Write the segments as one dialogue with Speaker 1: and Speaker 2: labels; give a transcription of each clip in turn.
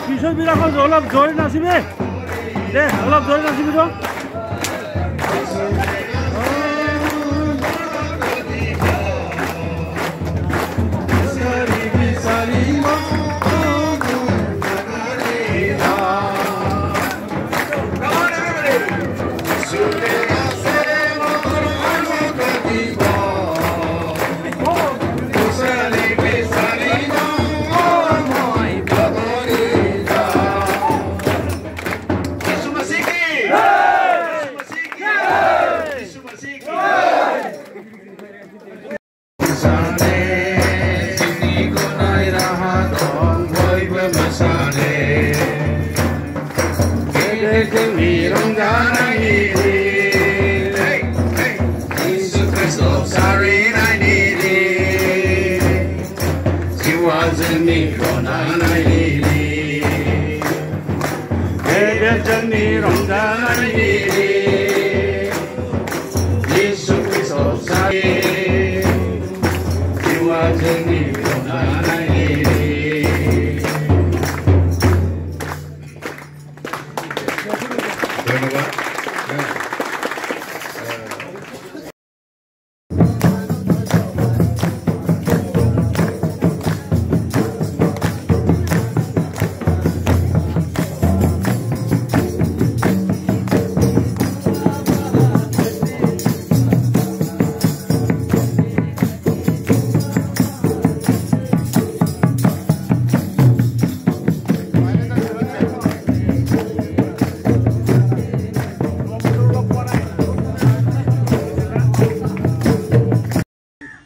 Speaker 1: কিশোৰবিলাকৰ অলপ জোৰে নাচিবে দে অলপ জোৰে নাচিবি তো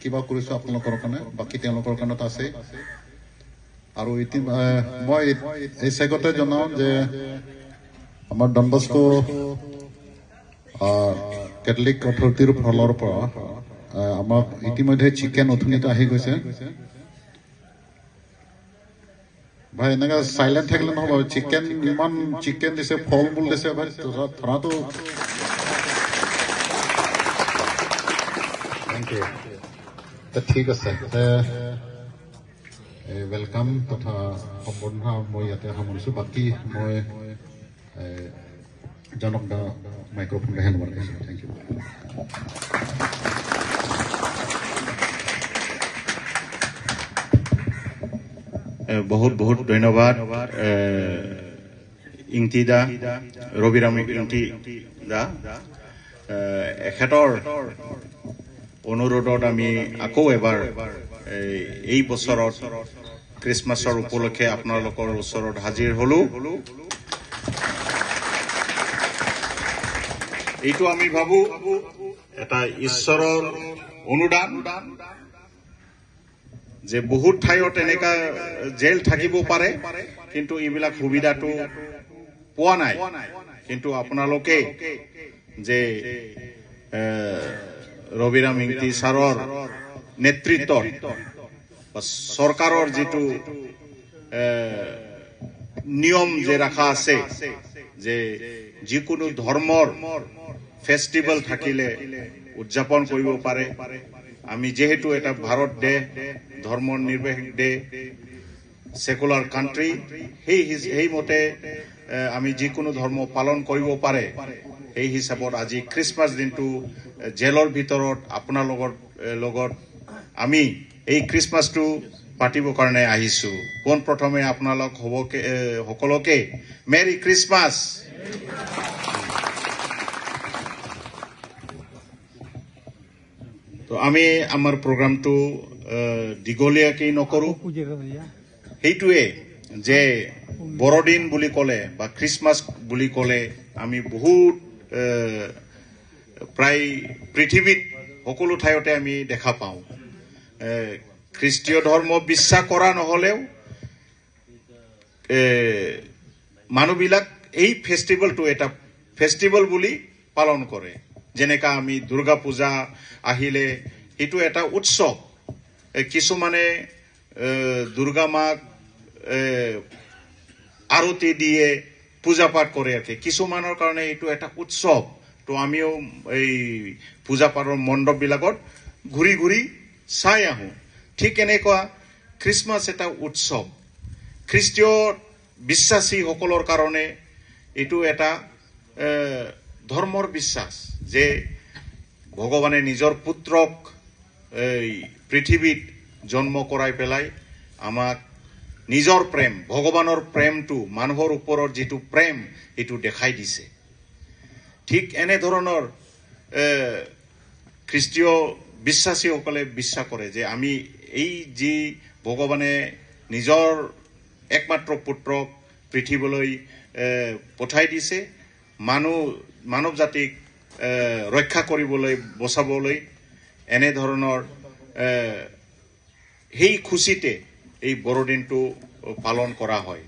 Speaker 2: কিবা কৰিছো আপোনালোকৰ কাৰণে বাকি তেওঁলোকৰ কাৰণত আছে আৰু মই এই চেগতে জনাও যে আমাৰ ডন বস্কো কেথলিক অথৰিটিৰ ফালৰ পৰা আমাক ইতিমধ্যে চিকেন অথনিতে আহি গৈছে ভাই এনেকা সাইলেন্ট থাকিলে নহব চিকেন ইমান চিকেন দিছে ফল মূল দিছে ভাই ধৰাটো থ্যাংক ইউ ঠিক আছে वेलकम तथा सम्बर्धना मैं इते सामरिছো बाकी मैं Janak da microphone hand over करছো थैंक यू
Speaker 3: बहुत बहुत धन्यवाद इंगतिदा रविराम इंगतिदा एखेतर অনুৰোধত আমি আকৌ এবাৰ এই বছৰত ক্ৰিসমাছৰ উপলক্ষে আপোনালোকৰ ওচৰত হাজিৰ হলো এইটো আমি ভাবো এটা ঈশ্বৰৰ অনুদান যে বহুত ঠাইত এনেকা জেল থাকিব পাৰে কিন্তু এইবিলাক সুবিধাটো পোৱা নাই কিন্তু আপোনালোকে যে रविराम इंगती सारर नेतृत्व सरकारों जीतु नियम जे रखा आसे जे जिकुनु धर्मर फेस्टिवल থাকিলে উদযাপন কৰিব পাৰে আমি যেহেতু এটা ভাৰত দেশ ধৰ্ম নিৰ্বিশেষ দেশ সেকুলাৰ কান্ট্ৰি হেই মতে আমি যিকোনো ধৰ্ম পালন কৰিব পাৰে এই হিচাপত আজি ক্ৰিসমাস দিনটো জেলৰ ভিতৰত আপোনাৰ লগত আমি এই ক্ৰিসমাসটো পাতিবৰ কাৰণে আহিছো কোন প্ৰথমে আপোনালোক সকলোকে মেৰি ক্ৰিসমাস তো আমি আমাৰ প্ৰগ্ৰামটো দিগলীয়াকৈ নকৰো হেইটোৱে যে বৰদিন বুলি ক'লে বা ক্ৰিসমাস বুলি ক'লে আমি বহুত প্ৰায় পৃথিৱীত সকলো ঠাইতে আমি দেখা পাওঁ খ্ৰীষ্টীয় ধৰ্ম বিশ্বাস কৰা নহলেও মানুহবিলাক এই ফেষ্টিভেলটো এটা ফেষ্টিভেল বুলি পালন কৰে যেনেকা আমি দুৰ্গা পূজা আহিলে এটো এটা উৎসৱ কিছুমানে দুৰ্গা মাক আৰতি দিয়ে পূজা পাঠ কৰে আছে কিছুমানৰ কাৰণে এটো এটা উৎসৱ তো আমিও এই পূজা পাঠৰ মণ্ডপ বিলাকত ঘুৰি ঘুৰি চাই আহো ঠিক এনেকুৱা ক্ৰিসমাস এটা উৎসৱ খ্ৰীষ্টীয় বিশ্বাসীসকলৰ কাৰণে এইটো এটা ধৰ্মৰ বিশ্বাস যে ভগৱানে নিজৰ পুত্ৰক এই পৃথিৱীত জন্ম কৰাই পেলাই আমাক নিজৰ প্ৰেম ভগৱানৰ প্ৰেমটো মানুহৰ ওপৰত যিটো প্ৰেম এইটো দেখাই দিছে ঠিক এনে ধৰণৰ খ্ৰীষ্টীয় বিশ্বাসীসকলে বিশ্বাস কৰে যে আমি এই যি ভগৱানে নিজৰ একমাত্ৰ পুত্ৰক পৃথিৱীলৈ পঠাই দিছে মানৱ জাতিক ৰক্ষা কৰিবলৈ বচাবলৈ এনে ধৰণৰ সেই খুচিতে এই বড়দিনটো পালন কৰা হয়